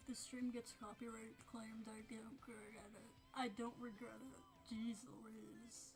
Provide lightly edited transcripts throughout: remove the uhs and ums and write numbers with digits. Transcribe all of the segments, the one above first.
If the stream gets copyright claimed, I don't regret it. I don't regret it. Jeez Louise.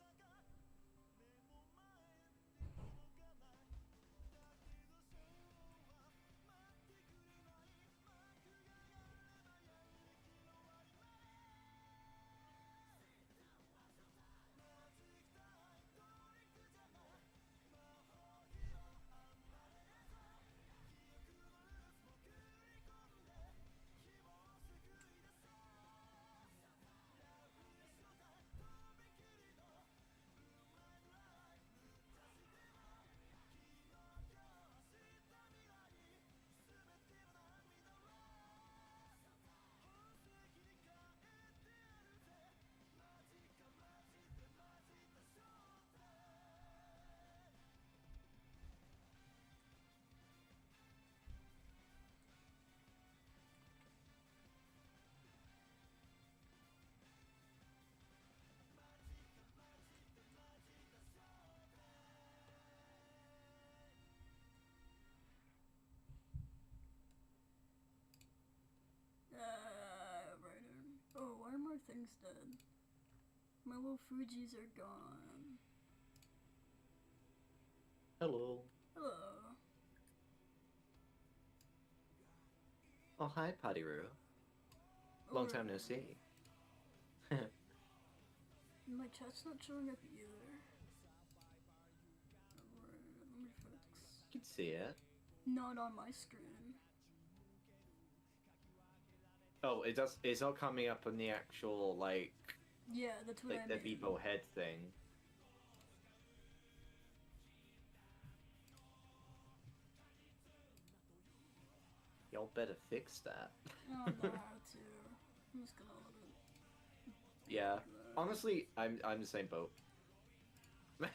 Writer. Oh, why are my things dead? My little Fujis are gone. Hello. Hello. Oh, hi, Padiru. Long time no see. My chat's not showing up either. Alright, let me fix. You can see it. Not on my screen. Oh, it does. It's not coming up on the actual, like... Yeah, that's what I the mean. Vivo head thing. Y'all better fix that. I don't know how to. I'm just gonna let it. Yeah. Honestly, I'm the same boat. I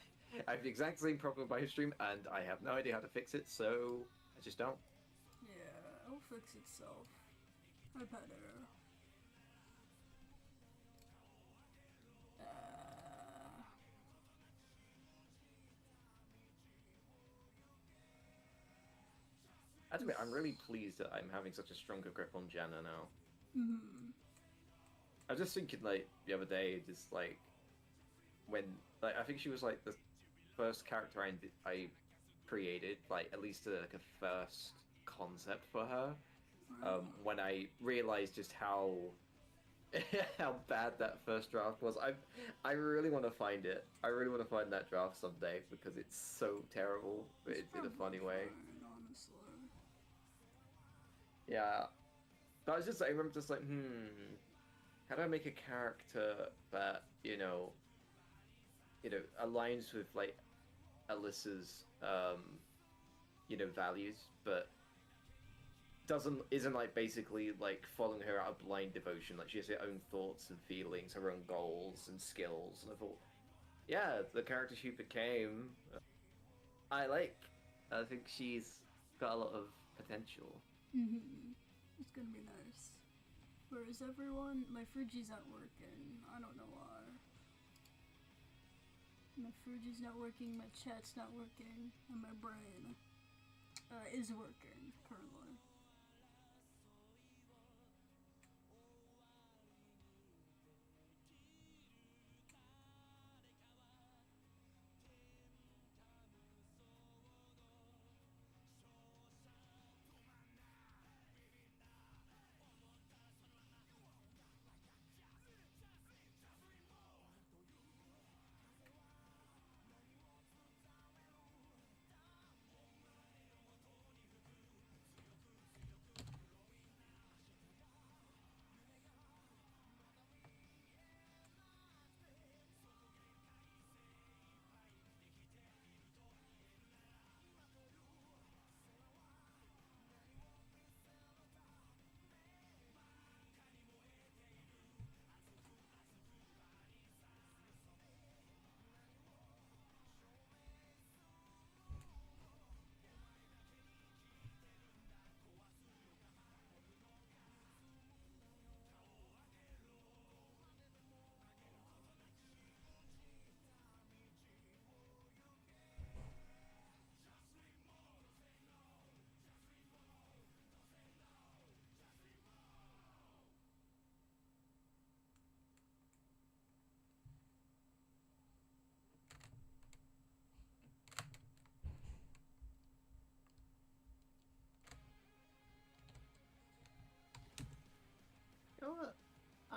have the exact same problem by stream, and I have no idea how to fix it, so I just don't. Yeah, it'll fix itself. I better. I have to admit, I'm really pleased that I'm having such a stronger grip on Janna now. I was just thinking, like, the other day, just like, when, like, I think she was like the first character I created, like, at least like a first concept for her. When I realized just how how bad that first draft was. I really want to find it. I really want to find that draft someday because it's so terrible, but it's in a funny way. Honestly. Yeah. But I remember just like, how do I make a character that, aligns with like Alyssa's values, but isn't like basically like following her out of blind devotion. Like she has her own thoughts and feelings, her own goals and skills. And I thought, yeah, the character she became, I like. I think she's got a lot of potential. It's gonna be nice. Where is everyone? My Fuji's not working. I don't know why. My Fuji's not working, my chat's not working, and my brain is working currently.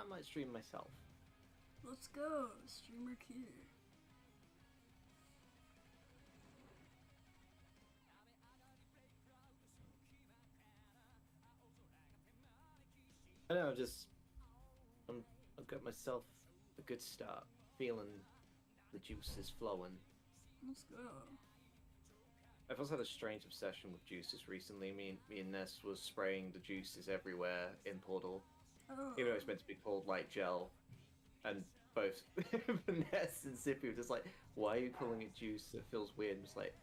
might stream myself. Let's go, streamer Q. I don't know, I've got myself a good start. Feeling the juices flowing. Let's go. I've also had a strange obsession with juices recently. Me and Ness was spraying the juices everywhere in Portal. Oh. Even though it's meant to be called like gel. And both Ness and Zippy were just like, why are you calling it juice? It feels weird. It's like,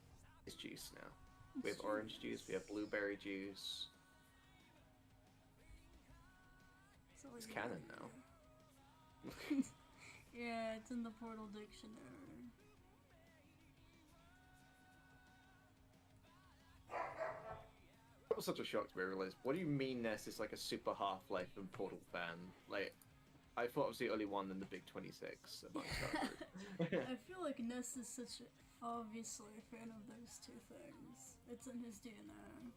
it's juice now. We have orange juice, we have blueberry juice. It's canon now. Yeah, it's in the Portal dictionary. That was such a shock to me. I realized, what do you mean Ness is like a super Half-Life and Portal fan? Like, I thought I was the only one in the big 26 amongst our group. I feel like Ness is obviously a fan of those two things. It's in his DNA.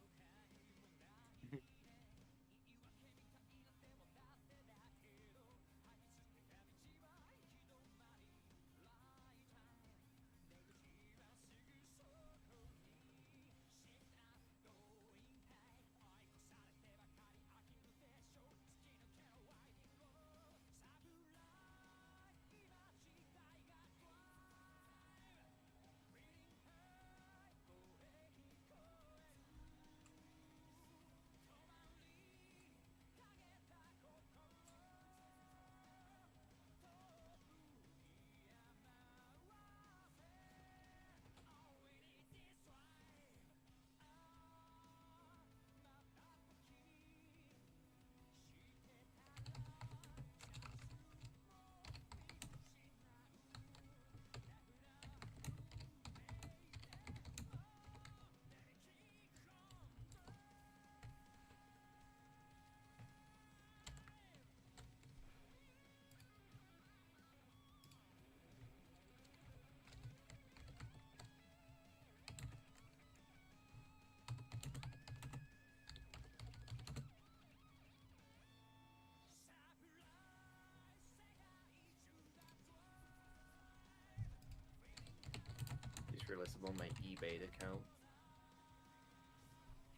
Realized I'm on my eBay account.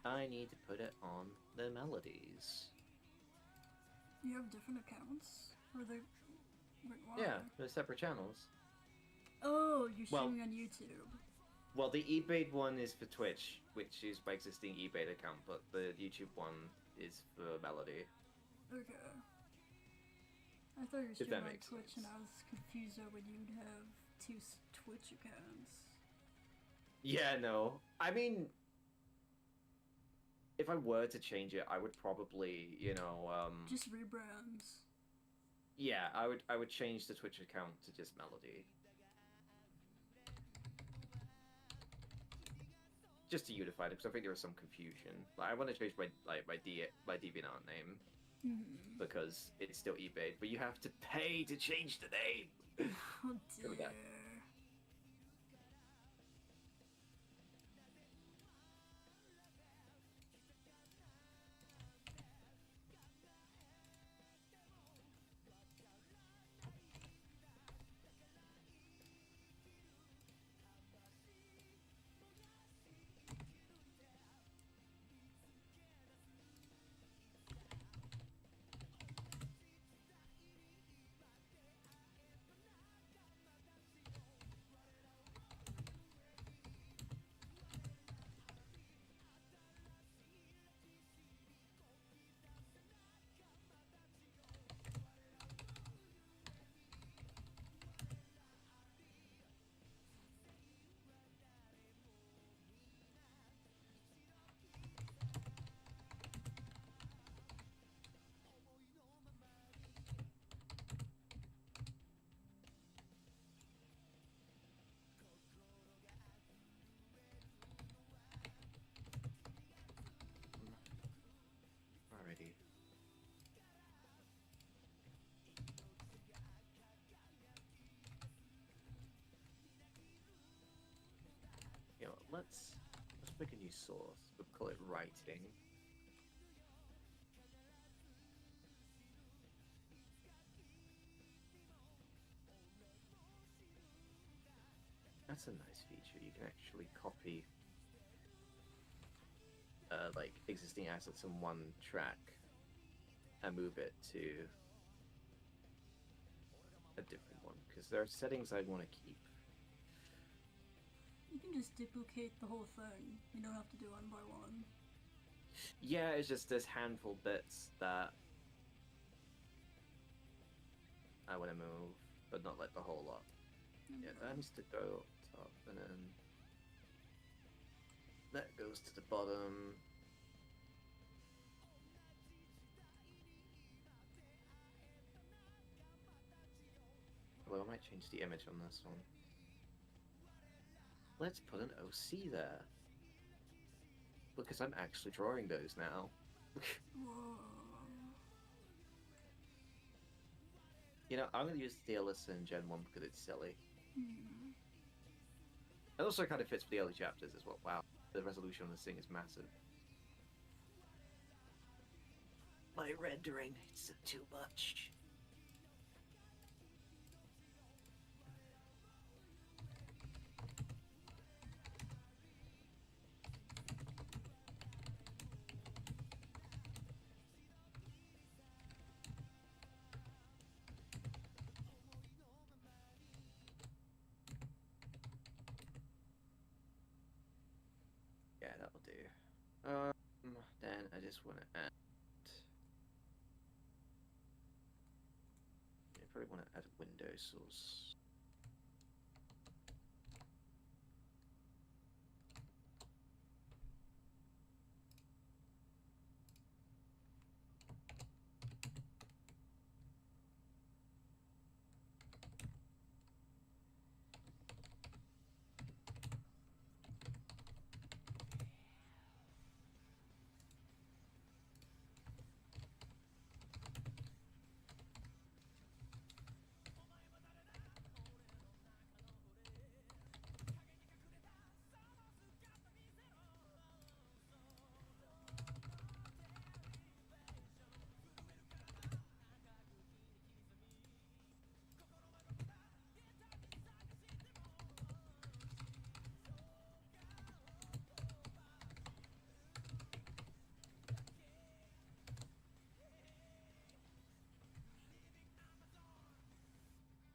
I need to put it on the melodies. You have different accounts? Or they... Wait, why? Yeah, they're separate channels. Oh, you're streaming on YouTube. Well, the eBay one is for Twitch, which is my existing eBay account, but the YouTube one is for Melody. Okay. I thought you were streaming on Twitch, sense. and I was confused over when you'd have two Twitch accounts. Yeah, no. I mean, if I were to change it, I would probably, you know, just rebrands. Yeah, I would change the Twitch account to just Melody. Just to unify it, because I think there was some confusion. Like, I want to change my DeviantArt name because it's still eBay, but you have to pay to change the name. Oh dear. Alrighty. You know, let's pick a new source. We'll call it writing. That's a nice feature. You can actually copy like existing assets in one track and move it to a different one, because there are settings I want to keep. You can just duplicate the whole thing. You don't have to do one by one. Yeah, it's just this handful bits that I want to move, but not like the whole lot. Okay. Yeah, that needs to go up top, and then that goes to the bottom. Well, I might change the image on this one. Let's put an OC there. Because I'm actually drawing those now. Whoa. You know, I'm going to use the Alyssa in Gen 1 because it's silly. Hmm. It also kind of fits for the early chapters as well. Wow, the resolution on this thing is massive. My rendering, it's too much. Yeah, that'll do. Then I just want to add. I probably want to add a window source.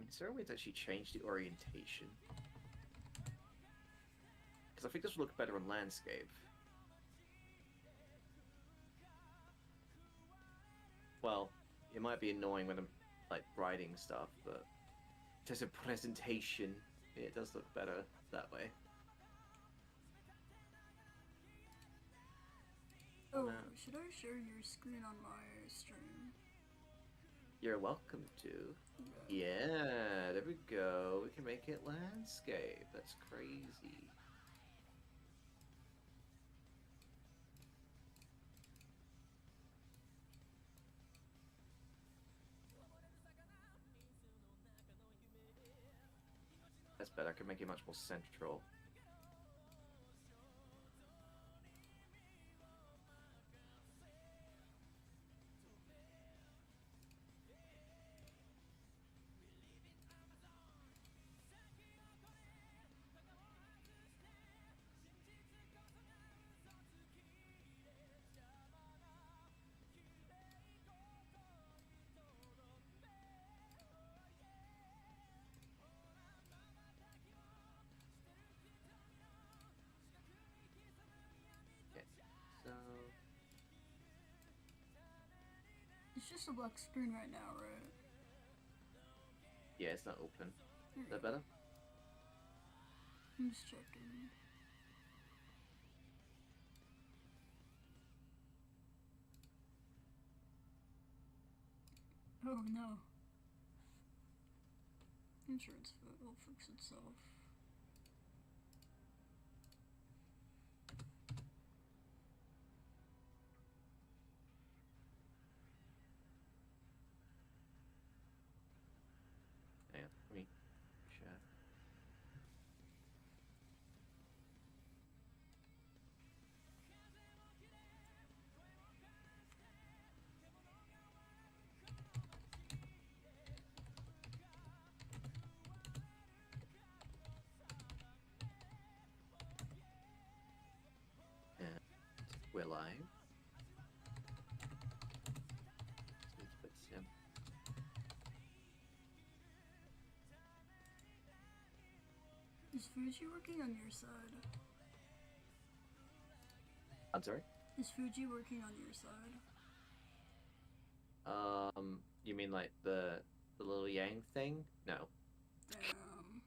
Is there a way to actually change the orientation? Because I think this would look better on landscape. Well, it might be annoying when I'm like writing stuff, but just a presentation, it does look better that way. Oh, should I share your screen on my stream? You're welcome to. Yeah, there we go. We can make it landscape. That's crazy. That's better. I can make it much more central. So It's just a black screen right now, right? yeah, it's not open. Is that better? I'm just checking. Oh no. I'm sure it'll fix itself. Hang on, let me check. we're live. Let's put Sim. Is Fuji working on your side? I'm sorry? Is Fuji working on your side? You mean like the little yang thing? No. Damn.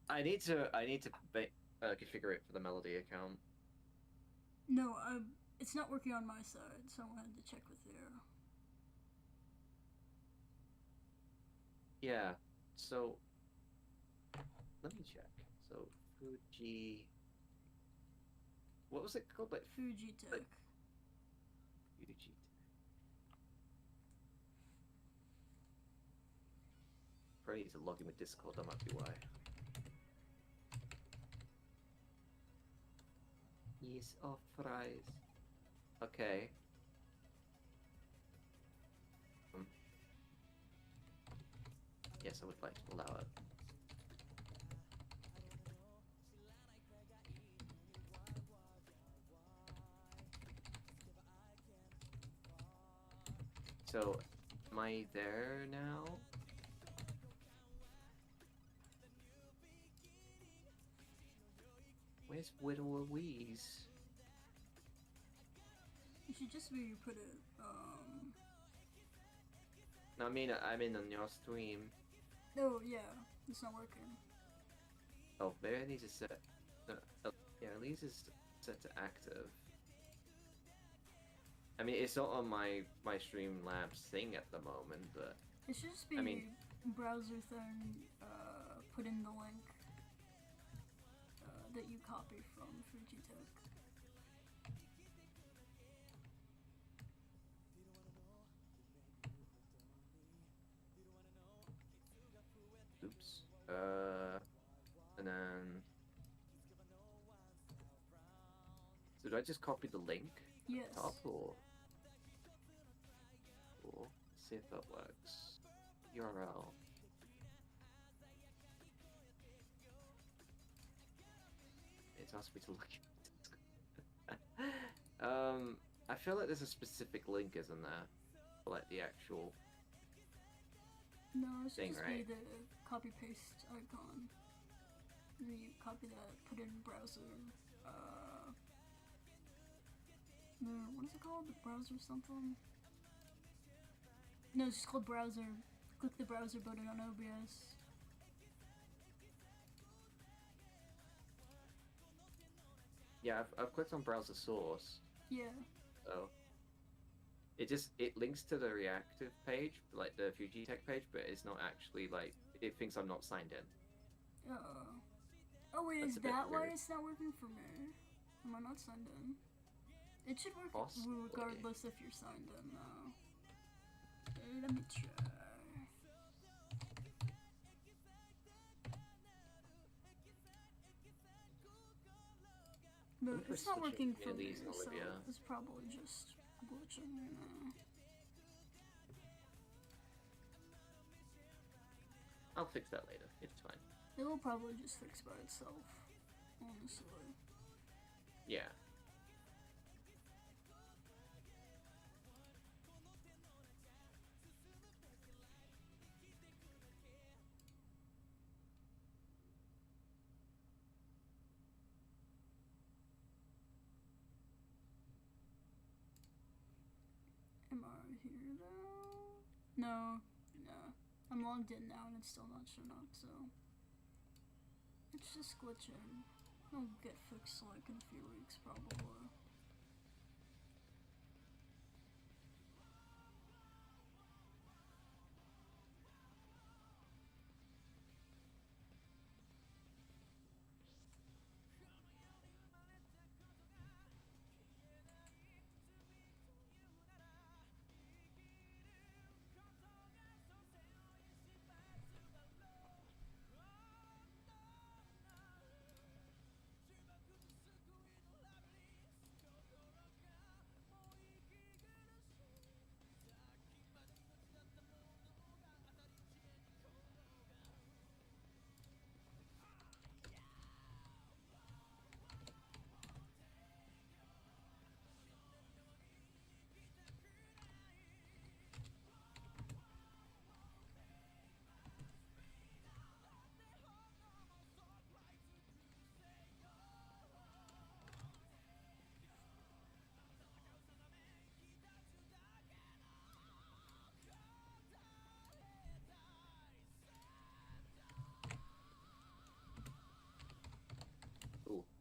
I need to configure it for the Melody account. No, it's not working on my side, so I wanted to check with you. Yeah. So let me check. So Fuji. What was it called? Like Fugitech. Fuji. Probably need to log in with Discord. That might be why. Yes, of fries. Okay. Yes, I would like to allow it. So, am I there now? Where's wowoie's? You should just maybe put it, No, I mean, I'm in on your stream. Oh, yeah. It's not working. Oh, maybe I need to set... yeah, at least it's set to active. I mean, it's not on my Streamlabs thing at the moment, but... It should just be I mean, browser thing, put in the link that you copy from Fugitech. Oops. And then... So do I just copy the link? Yes. Top or... Cool. See if that works. URL. It's asked me to look at I feel like there's a specific link, isn't there? For, like, the actual... No, it should thing, just right? be the copy paste icon. And then you copy that, put it in browser. What is it called? Browser something? No, it's just called browser. Click the browser button on OBS. Yeah, I've clicked on browser source. Yeah. So it links to the reactive page, like the Fugitech page, but it's not actually like it thinks I'm not signed in. Oh wait, That's is a bit that why weird. it's not working for me? Am I not signed in? It should work Possibly. regardless if you're signed in though. Let me try. But it's not working for me, so it's probably just glitching, you know. I'll fix that later. It's fine. It will probably just fix by itself, honestly. Yeah. Am I here now? No. I'm logged in now and it's still not showing up, so... It's just glitching. It'll get fixed like in a few weeks, probably.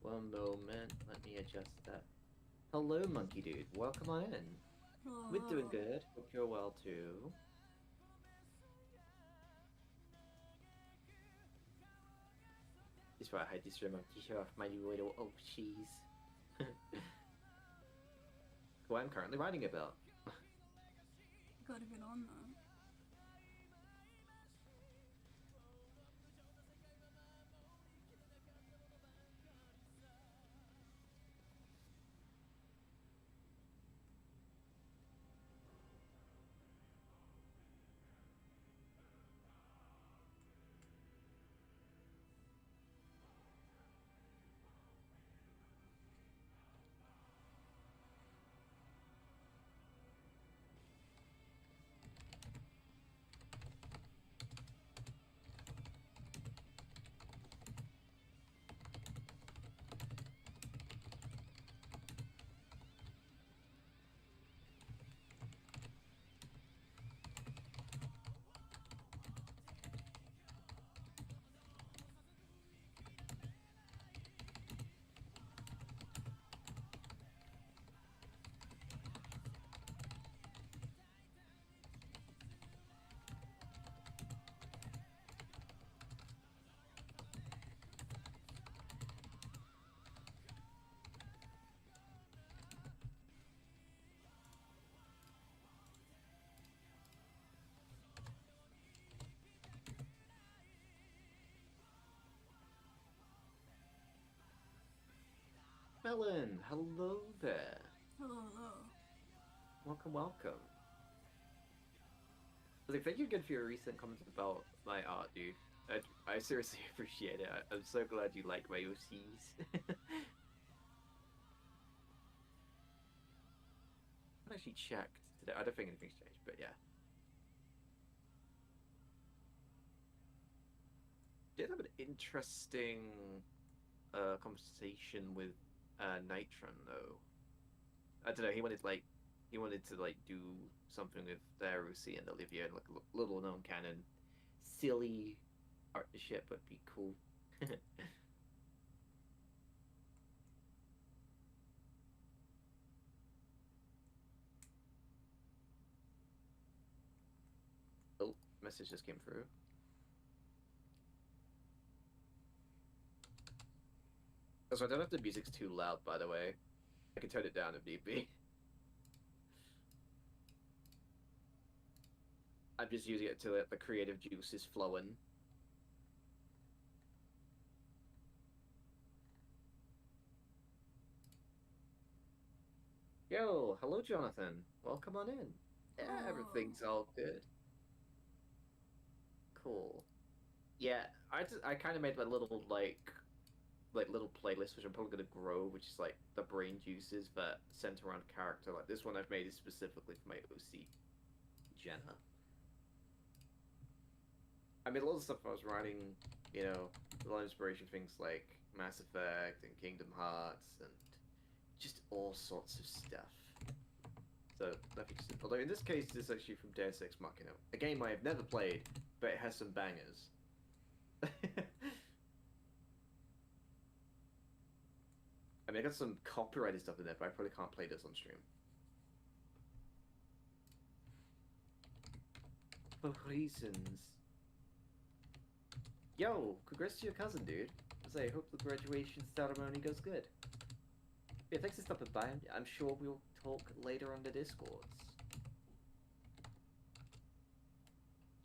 One moment, let me adjust that. Hello, Monkey Dude. Welcome on in. We're doing good. Hope you're well too. This is why I had this remote to show off my new little cheese. Who I'm currently writing about. Gotta get on that. Melon, hello there. Hello, hello. Welcome, welcome. Thank you again for your recent comments about my art, dude. I seriously appreciate it. I'm so glad you like my OCs. I actually checked today. I don't think anything's changed, but yeah. Did have an interesting conversation with Nitron though. I don't know. He wanted to do something with their OC and Olivia and like a little known canon, silly partnership would be cool. Oh, message just came through. So I don't know if the music's too loud, by the way. I can turn it down if need be. I'm just using it to let the creative juices flowing. Yo, hello, Jonathan. Welcome on in. Yeah, everything's all good. Cool. Yeah, I kind of made my little like little playlist, which I'm probably gonna grow, which is like the brain juices that center around character. Like this one I've made is specifically for my OC, Jenna. I mean, a lot of stuff I was writing, you know, a lot of inspiration things like Mass Effect and Kingdom Hearts and just all sorts of stuff. So nothing. Although in this case, this is actually from Deus Ex Machina, a game I have never played, but it has some bangers. I mean, I got some copyrighted stuff in there, but I probably can't play this on stream. For reasons. Yo, congrats to your cousin, dude. I hope the graduation ceremony goes good. Yeah, thanks for stopping by. I'm sure we'll talk later on the Discords.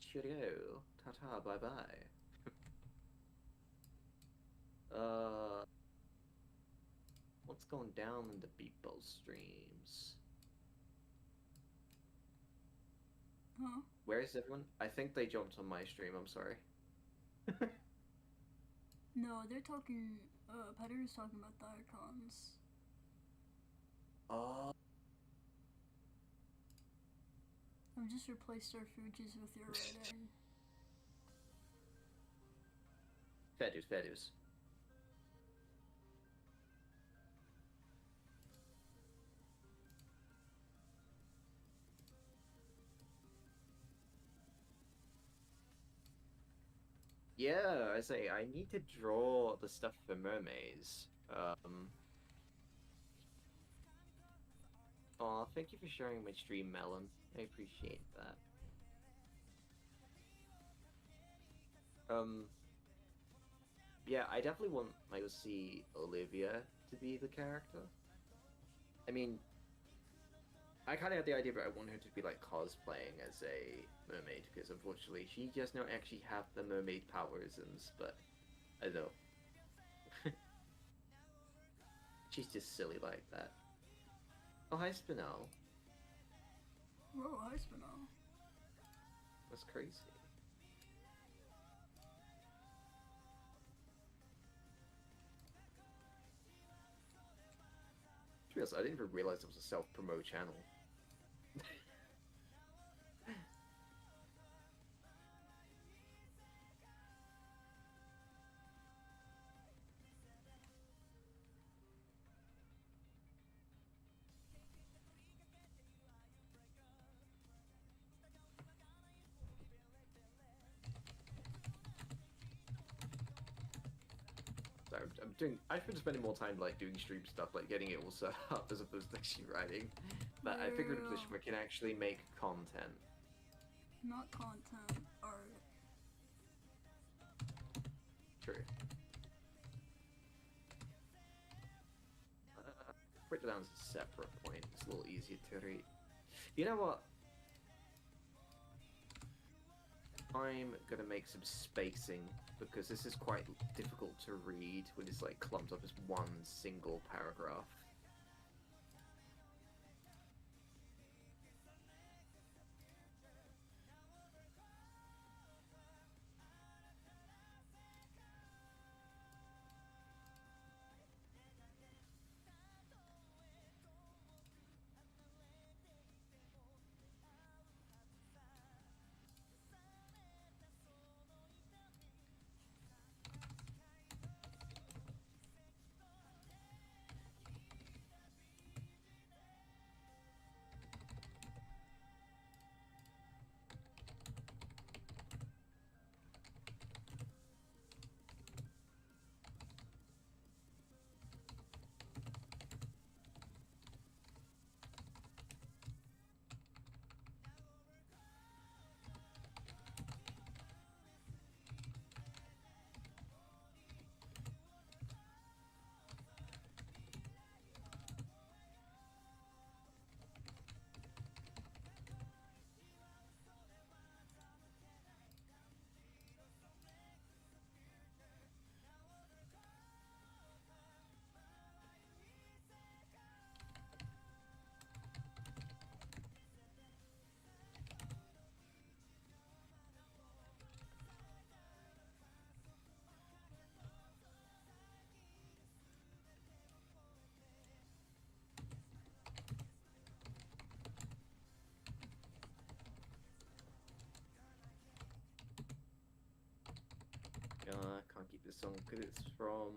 Cheerio. Ta-ta, bye-bye. What's going down in the Beepo streams? Huh? Where is everyone? I think they jumped on my stream, I'm sorry. No, they're talking, Petter's talking about the icons. Oh. I've just replaced our Fujis with your writing. Fair dues, fair dues. Yeah, I say I need to draw the stuff for mermaids. Um, oh, thank you for sharing my stream, Melon. I appreciate that. Yeah, I definitely want like to see Olivia to be the character. I mean, I kind of had the idea, but I want her to be like cosplaying as a mermaid because unfortunately she does not actually have the mermaid powers, but I don't know. She's just silly like that. Oh, hi, Spinel. Whoa, hi, Spinel. That's crazy. To be honest, I didn't even realize it was a self-promo channel. So I've been spending more time like doing stream stuff, like getting it all set up as opposed to actually writing. But I figured a position where I can actually make content. Not content, art. True. Put it down as a separate point. It's a little easier to read. You know what? I'm gonna make some spacing because this is quite difficult to read when it's like clumped up as one single paragraph. I can't keep this song because it's from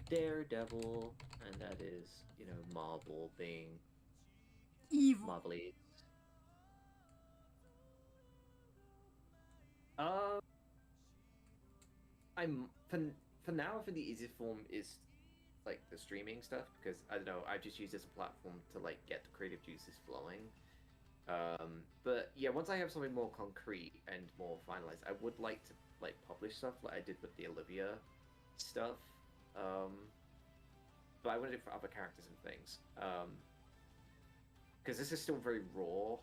Daredevil, and that is, you know, Marvel being Evil. Marvelly. I'm for now. I think the easiest form is like the streaming stuff because I don't know. I just use this platform to like get the creative juices flowing. But yeah, once I have something more concrete and more finalized, I would like to like publish stuff like I did with the Olivia stuff. But I want to do it for other characters and things. Because this is still very raw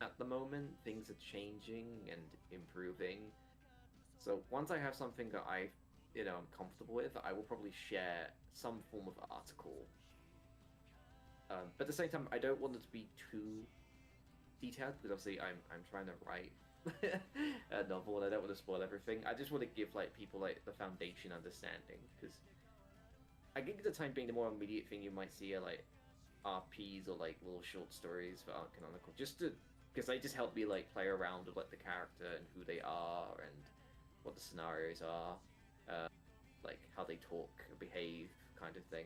at the moment. Things are changing and improving. So once I have something that I'm comfortable with, I will probably share some form of article. But at the same time, I don't want it to be too detailed because obviously I'm trying to write a novel and I don't want to spoil everything. I just want to give like people like the foundation understanding because I think at the time being the more immediate thing you might see are like RPs or like little short stories for art canonical, just to because they just help me like play around with like the character and who they are and what the scenarios are, like how they talk, behave, kind of thing.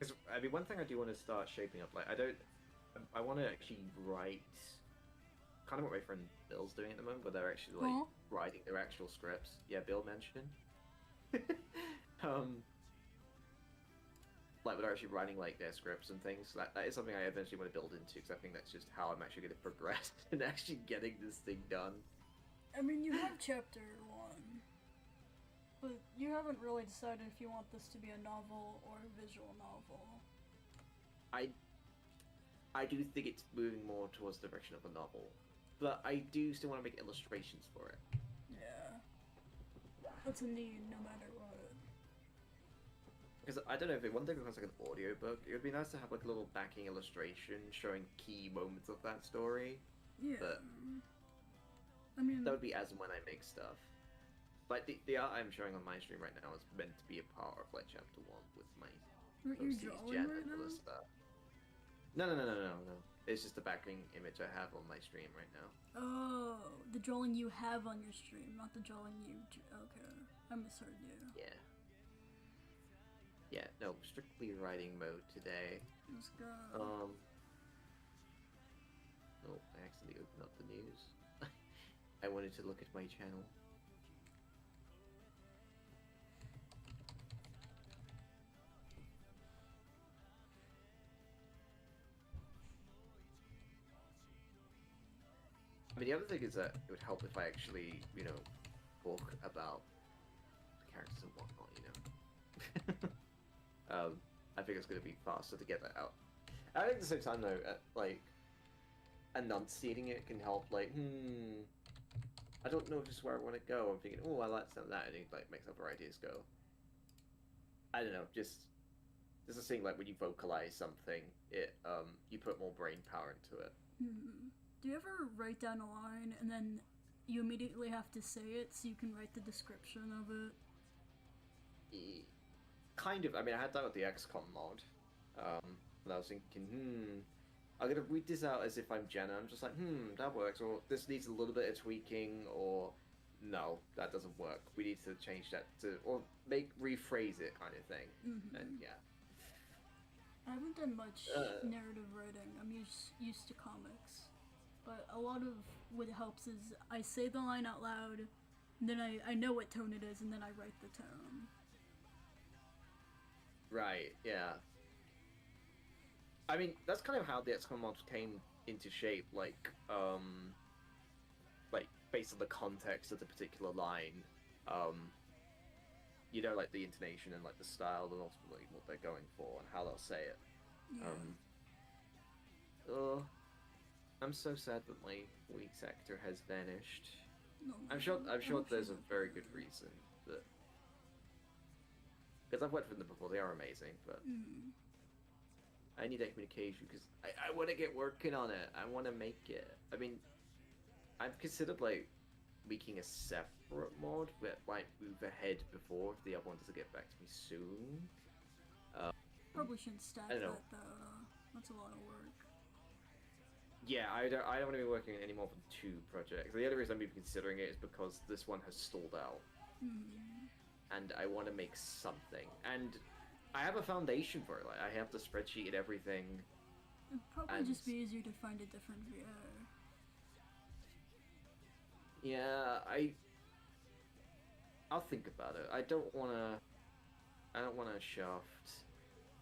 Because I mean, one thing I do want to start shaping up, like I want to actually write, kind of what my friend Bill's doing at the moment, where they're actually like writing their actual scripts. Yeah, Bill mentioned. Like they're actually writing like their scripts and things. That is something I eventually want to build into, because I think that's just how I'm actually going to progress in actually getting this thing done. I mean, you have chapter 1, but you haven't really decided if you want this to be a novel or a visual novel. I do think it's moving more towards the direction of a novel, but I do still want to make illustrations for it. Yeah, that's a need no matter what. Because I don't know if one thing becomes like an audiobook, it would be nice to have like a little backing illustration showing key moments of that story. Yeah. But I mean, that would be as and when I make stuff. Like the art I'm showing on my stream right now is meant to be a part of like chapter 1 with my aren't you drawing right now? Stuff. No. It's just the backing image I have on my stream right now. Oh, the drawing you have on your stream, not the drawing you. Okay, I misheard you. Yeah. Yeah, no, strictly writing mode today. Let's go. Oh, I accidentally opened up the news. I wanted to look at my channel. I mean, the other thing is that it would help if I actually, you know, talk about the characters and whatnot, you know. I think it's going to be faster to get that out. I think at the same time, though, like, enunciating it can help, like, I don't know just where I want to go. I'm thinking, oh, I like some of that, and it, like, makes other ideas go. I don't know, just a thing, like, when you vocalize something, it, you put more brain power into it. Do you ever write down a line, and then you immediately have to say it so you can write the description of it? Kind of. I mean, I had that with the XCOM mod. And I was thinking, I'm gonna read this out as if I'm Jenna. I'm just like, that works. Or this needs a little bit of tweaking. Or no, that doesn't work. We need to change that to, or rephrase it, kind of thing. And yeah. I haven't done much narrative writing. I'm used to comics, but a lot of what helps is I say the line out loud, and then I know what tone it is, and then I write the tone. Right, yeah. I mean, that's kind of how the XCOM mods came into shape, like based on the context of the particular line, you know, like the intonation and like the style and ultimately what they're going for and how they'll say it. Yeah. I'm so sad that my weak sector has vanished. No, I'm sure there's a very good reason that, because I've worked with them before, they are amazing, but I need that communication because I want to get working on it. I want to make it. I mean, I've considered like making a separate mod that might move ahead before if the other one doesn't get back to me soon. Probably shouldn't stack that though. That's a lot of work. Yeah, I don't want to be working on any more than 2 projects. The other reason I'm even considering it is because this one has stalled out. And I want to make something. And I have a foundation for it. Like, I have the spreadsheet and everything. It'd probably just be easier to find a different VA. Yeah, I'll think about it. I don't want to shaft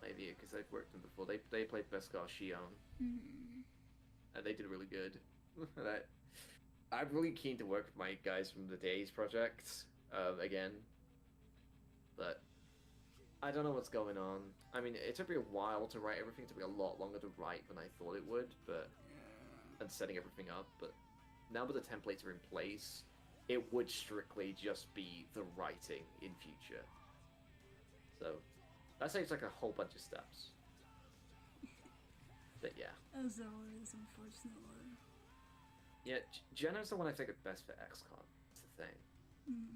my VA because I've worked with them before. They played Beskar Shion. And they did really good. I'm really keen to work with my guys from the Days project again. But I don't know what's going on. I mean, it took me a while to write everything. It took me a lot longer to write than I thought it would, and setting everything up. But now that the templates are in place, it would strictly just be the writing in future. So that saves like a whole bunch of steps. But yeah. As always, unfortunately. Yeah, Jenna's the one I think is best for XCOM. That's the thing.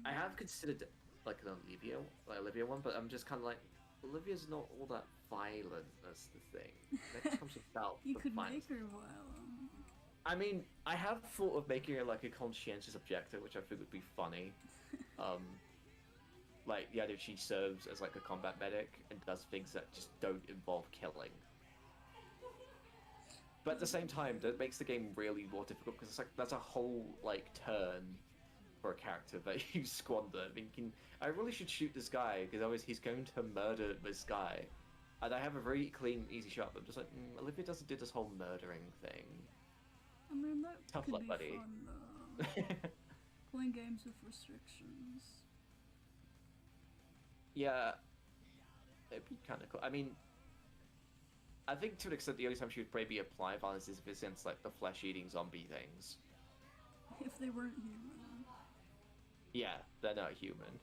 I have considered like an Olivia one, but I'm just kind of like, Olivia's not all that violent. That's the thing. That comes about. You could make her violent. I mean, I have thought of making her like a conscientious objector, which I think would be funny. like the idea she serves as like a combat medic and does things that just don't involve killing. But at the same time, that makes the game really more difficult because it's like that's a whole like turn for a character that you squander thinking, I really should shoot this guy because otherwise he's going to murder this guy. And I have a very clean, easy shot, but I'm just like, Olivia doesn't do this whole murdering thing. I mean, that Tough could luck, be buddy. fun, though. Playing games with restrictions. Yeah, it'd be kind of cool. I mean, I think to an extent the only time she would maybe apply violence is if it's against like the flesh-eating zombie things. If they weren't human. Yeah, they're not human.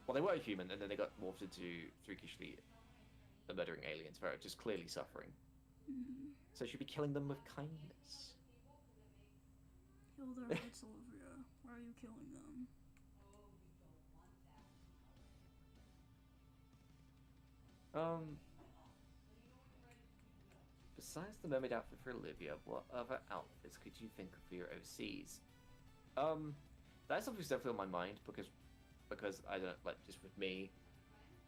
Well, they were human, and then they got morphed into freakishly murdering aliens who are just clearly suffering. So she'd be killing them with kindness. Kill their hearts, Olivia. Why are you killing them? Besides the mermaid outfit for Olivia, what other outfits could you think of for your OCs? That's something that's definitely on my mind because I don't like just with me,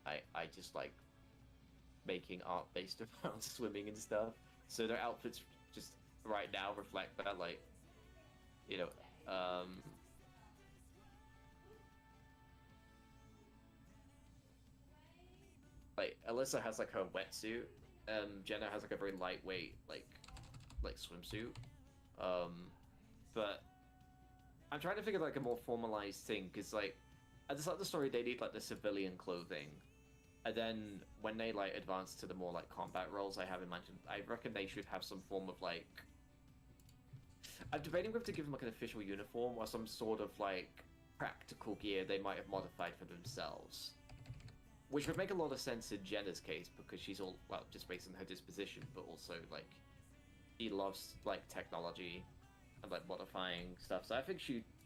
I just like making art based around swimming and stuff. So their outfits just right now reflect that, like, you know, like Alyssa has like her wetsuit. Jenna has like a very lightweight like swimsuit. But I'm trying to figure like a more formalized thing because like at the start of the story they need like the civilian clothing, and then when they like advance to the more like combat roles I have imagined, I reckon they should have some form of like. I'm debating whether to give them like an official uniform or some sort of like practical gear they might have modified for themselves. Which would make a lot of sense in Jenna's case because she's all, well, just based on her disposition, but also, like, she loves, like, technology and, like, modifying stuff. So I think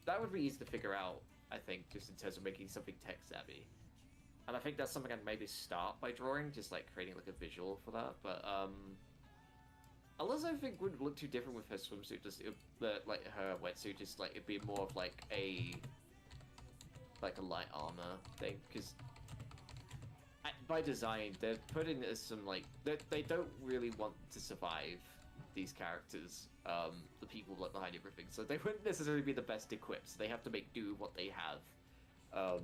that would be easy to figure out, I think, just in terms of making something tech-savvy. And I think that's something I'd maybe start by drawing, just, like, creating, like, a visual for that. But, Alyssa, I think, wouldn't look too different with her swimsuit, just, like, her wetsuit, just, like, it'd be more of, like, a light armor thing, because by design, they're put in as some, like, they don't really want to survive, these characters, the people like behind everything, so they wouldn't necessarily be the best equipped, so they have to make do with what they have.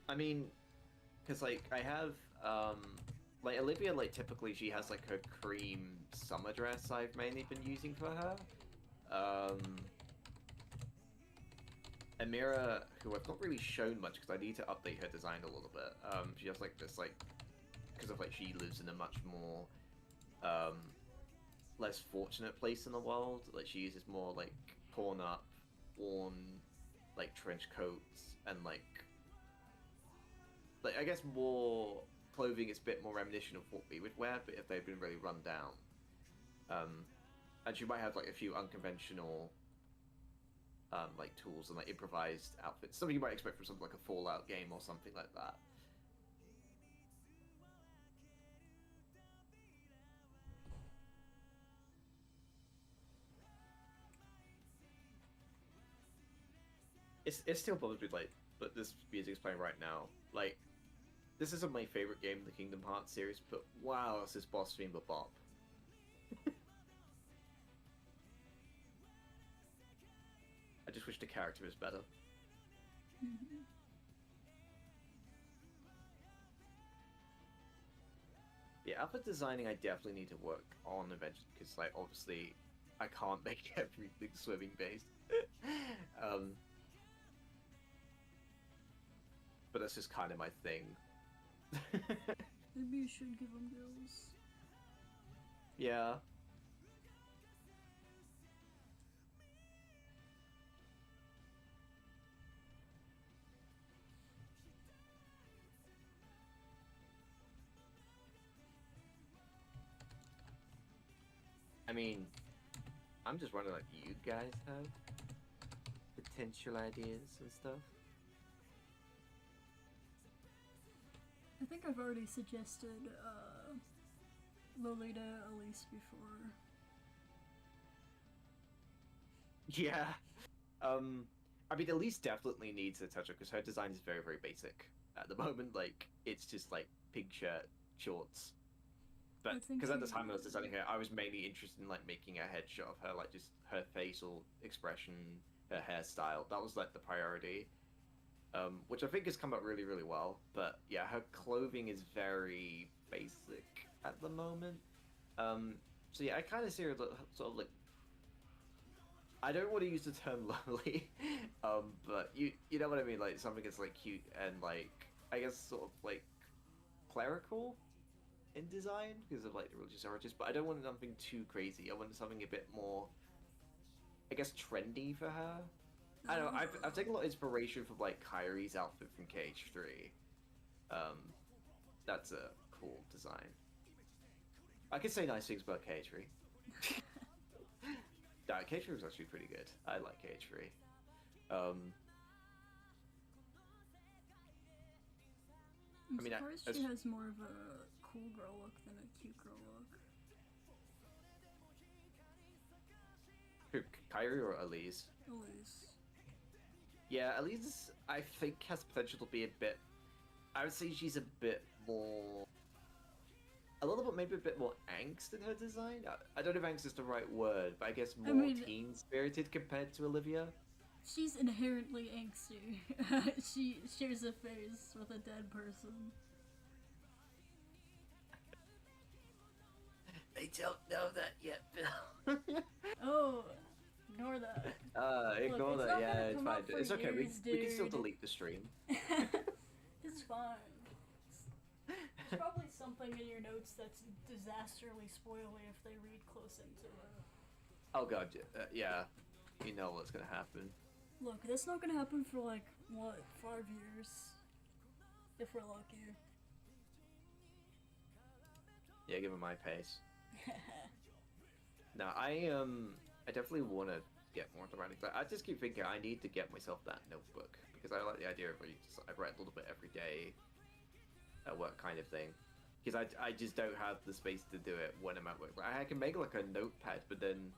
I mean, because, like, I have, like, Olivia, like, typically she has, like, her cream summer dress I've mainly been using for her. Amira, who I've not really shown much because I need to update her design a little bit. She has like this because of like she lives in a much more less fortunate place in the world. Like she uses more like torn up, worn like trench coats and like I guess more clothing is a bit more reminiscent of what we would wear, but if they've been really run down. And she might have like a few unconventional like tools and like improvised outfits. Something you might expect from something like a Fallout game or something like that. It still bothers me, like, but this music's playing right now. Like, this isn't my favorite game in the Kingdom Hearts series, but wow, is this boss theme a bop. I just wish the character was better. Yeah, outfit designing I definitely need to work on eventually, because, like, obviously, I can't make everything swimming based. But that's just kind of my thing. Maybe you should give them gills. Yeah. I mean, I'm just wondering, like, do you guys have potential ideas and stuff? I think I've already suggested Lolita Elise before. Yeah. I mean, Elise definitely needs a touch up because her design is very, very basic at the moment. Like, it's just like pink shirt, shorts. But because at the time I was designing her, I was mainly interested in like making a headshot of her, like just her facial expression, her hairstyle. That was like the priority, which I think has come out really, really well. But yeah, her clothing is very basic at the moment. So yeah, I kind of see her sort of like. I don't want to use the term lovely, but you know what I mean, like something that's like cute and like I guess sort of like clerical in design because of like the religious origins. But I don't want something too crazy. I want something a bit more, I guess, trendy for her. I don't know. I've taken a lot of inspiration from like Kyrie's outfit from KH3. That's a cool design. I could say nice things about KH3. Yeah, KH3 was actually pretty good. I like KH3. I'm surprised she has more of a cool girl look than a cute girl look. Who, Kyrie or Elise? Elise. Yeah, Elise, I think, has potential to be a bit... I would say she's a bit more... A little bit, maybe a bit more angst in her design. I don't know if angst is the right word, but I guess more teen-spirited compared to Olivia. She's inherently angsty. She shares a face with a dead person. They don't know that yet, Bill. Oh, ignore that. Ignore Look, that, yeah, it's fine. It's okay, years, we can still delete the stream. It's fine. There's probably something in your notes that's disastrously spoily if they read close into it. Oh god, yeah. You know what's gonna happen. Look, that's not gonna happen for like, what, 5 years? If we're lucky. Yeah, give it my pace. No, I definitely want to get more into writing. I just keep thinking I need to get myself that notebook because I like the idea of I write a little bit every day at work kind of thing. Because I just don't have the space to do it when I'm at work. Like, I can make like a notepad, but then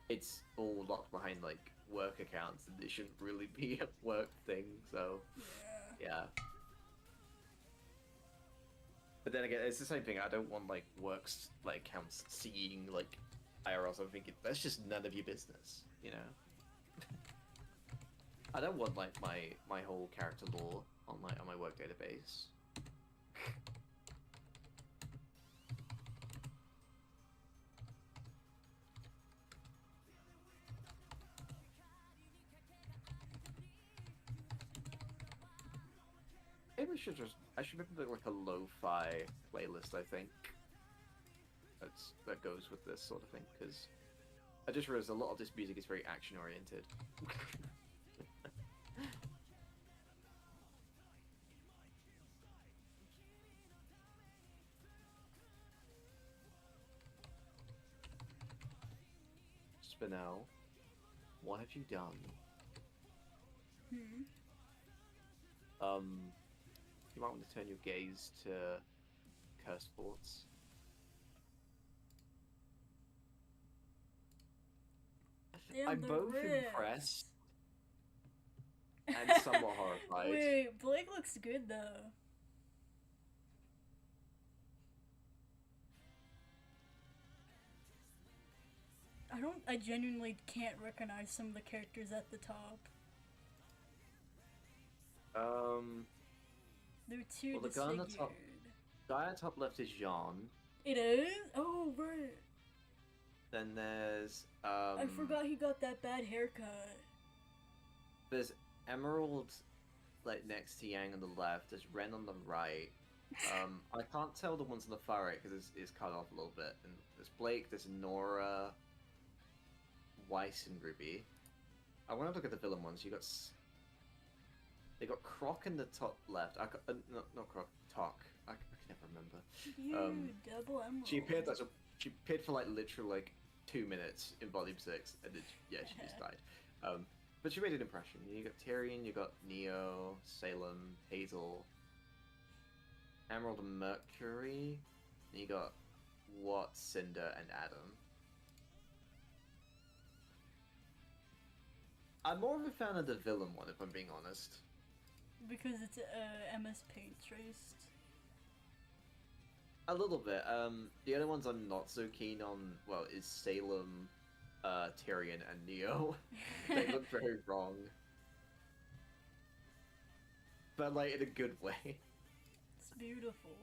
it's all locked behind like work accounts and it shouldn't really be a work thing, so yeah. But then again, it's the same thing. I don't want like works like accounts seeing like IRL. So I'm thinking that's just none of your business, you know. I don't want like my whole character lore on my work database. Maybe I should make like a lo-fi playlist, I think. That goes with this sort of thing, because I just realized a lot of this music is very action-oriented. Spinel, what have you done? You might want to turn your gaze to curse thoughts. I'm both impressed and somewhat horrified. Wait, Blake looks good though. I genuinely can't recognize some of the characters at the top. They're too disfigured. The guy on top left is Jean. It is? Oh, right. Then there's, I forgot he got that bad haircut. There's Emerald, like, next to Yang on the left. There's Ren on the right. I can't tell the ones on the far right because it's cut off a little bit. And there's Blake, there's Nora, Weiss, and Ruby. I want to look at the villain ones. They got Croc in the top left. Not Croc, Talk. I can never remember. Double emerald. She appeared for like literally like 2 minutes in Volume 6, and then she just died. But she made an impression. You got Tyrion, you got Neo, Salem, Hazel, Emerald, and Mercury. And you got Watt, Cinder, and Adam. I'm more of a fan of the villain one, if I'm being honest. Because it's MS Paint traced. A little bit. The other ones I'm not so keen on, well, is Salem, Tyrion, and Neo. They look very wrong. But, like, in a good way. It's beautiful.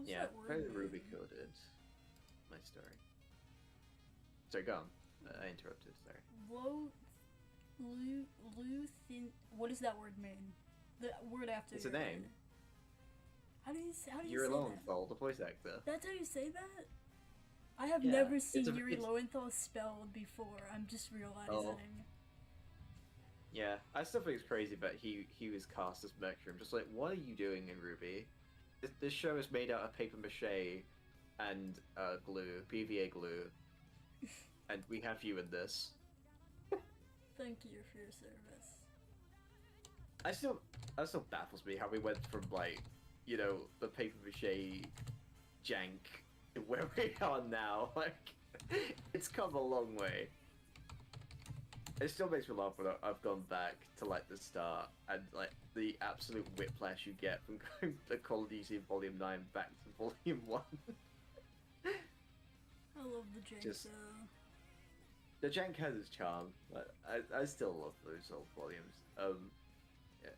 Yeah, very Ruby coded. My story. Sorry, go on. I interrupted. Sorry. What does that word mean? The word after. It's a name. How do you say Yuri that? Lowenthal, the voice actor. That's how you say that? I have Yeah, never seen it's Yuri Lowenthal spelled before. I'm just realizing. Oh. Yeah, I still think it's crazy, but he was cast as Mercury. I'm just like, what are you doing in Ruby? This show is made out of paper mache and glue, PVA glue, and we have you in this. Thank you for your service. That still baffles me how we went from, like, you know, the paper mache jank to where we are now. Like, it's come a long way. It still makes me laugh when I've gone back to, like, the start and, like, the absolute whiplash you get from going to Call of Duty Volume 9 back to Volume 1. I love the jank Just- though. The jank has its charm, but I still love those old volumes.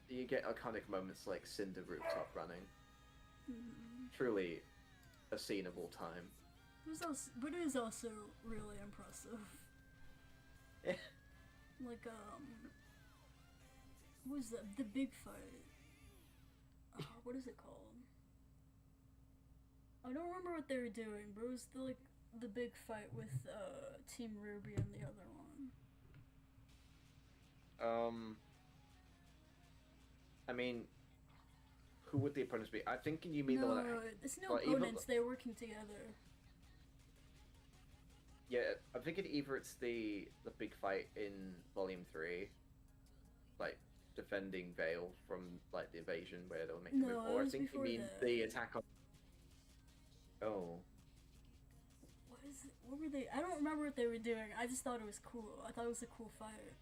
You get iconic moments like Cinder Rooftop running. Truly a scene of all time. But it is also really impressive. Yeah. Like, what was that? The big fight. What is it called? I don't remember what they were doing, but it was the big fight with Team Ruby and the other one. I mean, who would the opponents be? I think you mean no, the one that... it's no opponents, they're working together. Yeah, I'm thinking either it's the big fight in Volume 3, like, defending Vale from, like, the invasion where they'll make a move, or I think you mean the attack on... Oh. What were they? I don't remember what they were doing. I just thought it was cool. I thought it was a cool fight.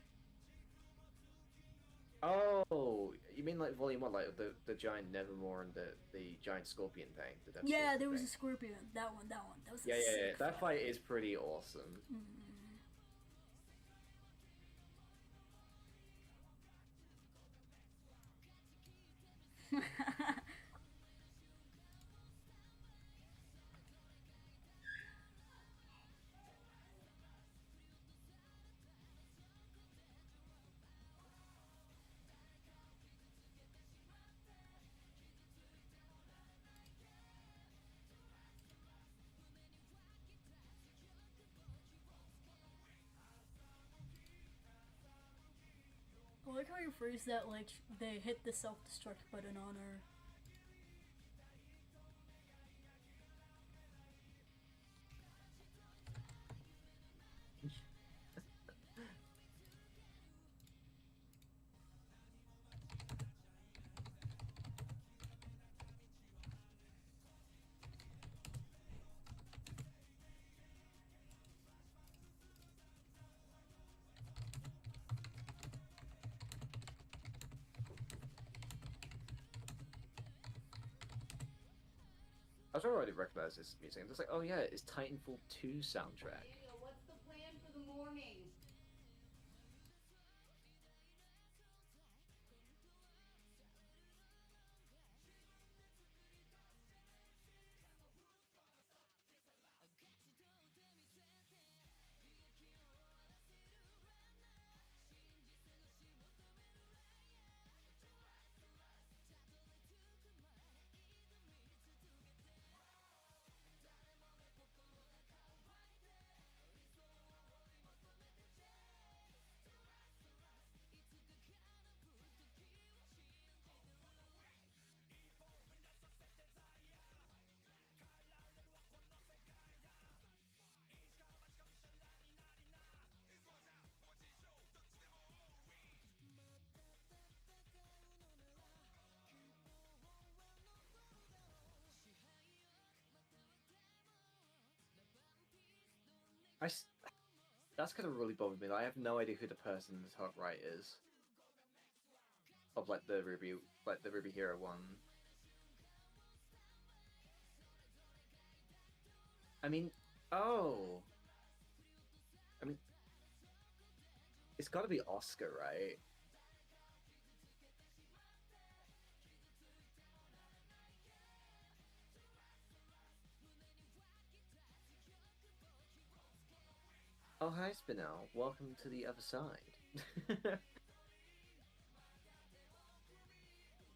Oh, you mean like Volume 1, like the giant Nevermore and the giant scorpion thing? Yeah, there was a scorpion. That one. That was yeah. That fight is pretty awesome. I like how you phrase that like they hit the self-destruct button on her. I was already recognize this music. I'm just like, oh yeah, it's Titanfall 2 soundtrack. What's the plan for the morning? That's gonna really bother me. I have no idea who the person in the top right is. Of like the Ruby Hero one. I mean, oh. I mean, it's got to be Oscar, right? Oh, hi, Spinel. Welcome to the other side.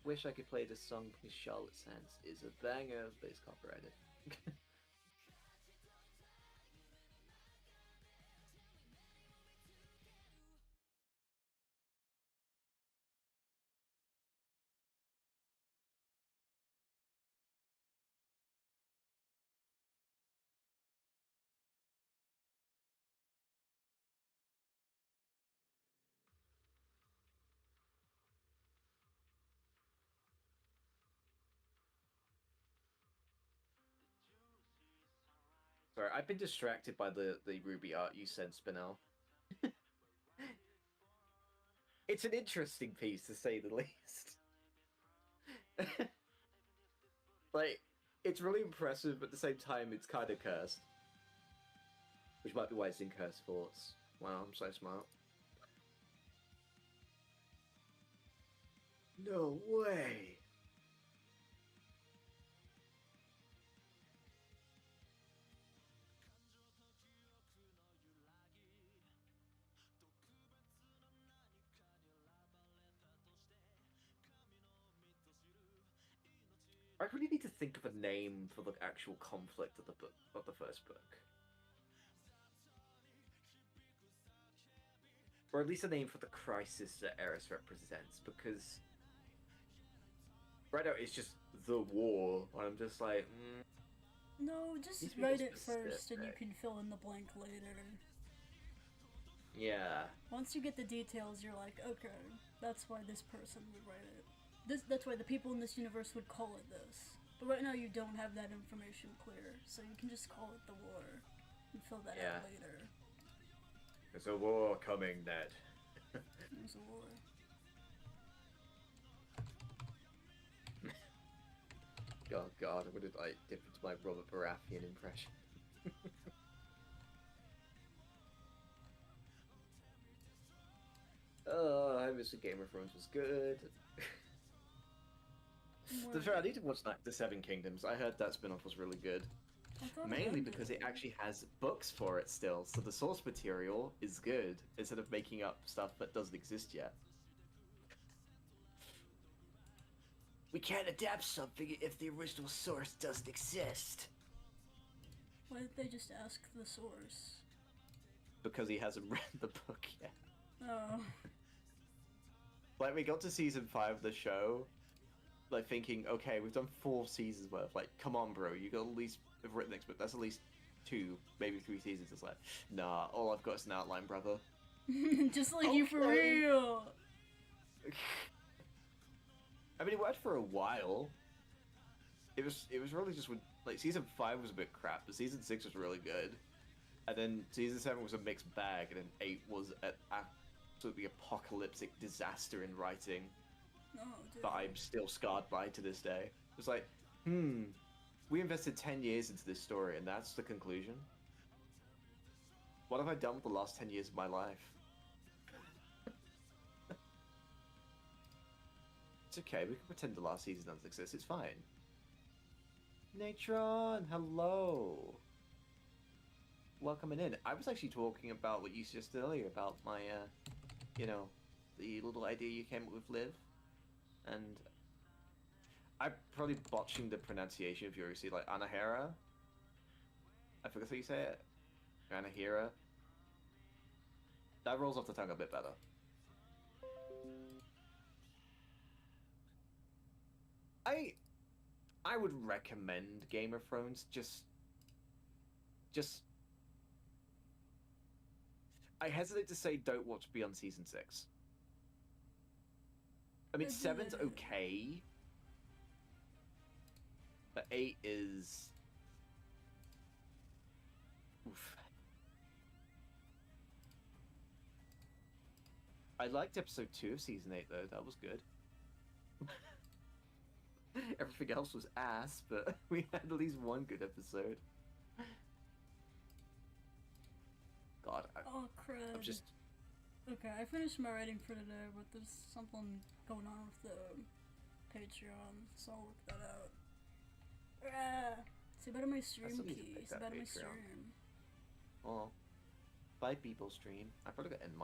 Wish I could play this song because Charlotte Sands is a banger, but it's copyrighted. Sorry, I've been distracted by the Ruby art you sent, Spinel. It's an interesting piece, to say the least. Like, it's really impressive, but at the same time, it's kind of cursed. Which might be why it's in cursed thoughts. Wow, I'm so smart. No way! I really need to think of a name for the actual conflict of the book, of the first book. Or at least a name for the crisis that Eris represents, because right now it's just the war, and I'm just like, No, just write it first and you can fill in the blank later. Yeah. Once you get the details, you're like, okay, that's why this person would write it. That's why the people in this universe would call it this. But right now you don't have that information clear, so you can just call it the war and fill that out later. There's a war coming, Ned. There's a war. Oh god, I would have like dipped into my Robert Baratheon impression. Oh, I wish the Game of Thrones was good. To be fair, I need to watch the Seven Kingdoms. I heard that spin-off was really good. Mainly because it actually has books for it still, so the source material is good, instead of making up stuff that doesn't exist yet. We can't adapt something if the original source doesn't exist. Why did they just ask the source? Because he hasn't read the book yet. Oh. Like, we got to season 5 of the show, like, thinking, okay, we've done 4 seasons worth. Like, come on, bro, you got at least have written next book. That's at least 2, maybe 3 seasons. It's like, nah, all I've got is an outline, brother. Just like you for real. I mean, it worked for a while. It was really just when, like, season 5 was a bit crap, but season 6 was really good. And then season 7 was a mixed bag, and then 8 was an absolutely apocalyptic disaster in writing. Oh, dude. That I'm still scarred by to this day. It's like, we invested 10 years into this story, and that's the conclusion? What have I done with the last 10 years of my life? It's okay, we can pretend the last season doesn't exist, it's fine. Natron, hello! Welcoming in. I was actually talking about what you just earlier, about my, you know, the little idea you came up with, Liv. And I'm probably botching the pronunciation if you ever see, like, Anahera. I forget how you say it. Anahera. That rolls off the tongue a bit better. I would recommend Game of Thrones, just I hesitate to say don't watch beyond season 6. I mean, 7's okay, but 8 is... Oof. I liked episode 2 of season 8 though. That was good. Everything else was ass, but we had at least one good episode. God, Oh, crud. I'm just. Okay, I finished my writing for today, but there's something going on with the Patreon, so I'll work that out. Ah, say bye to my stream still need to key. pick Say that bye to my Patreon. stream. Well, bye people stream. I probably got to end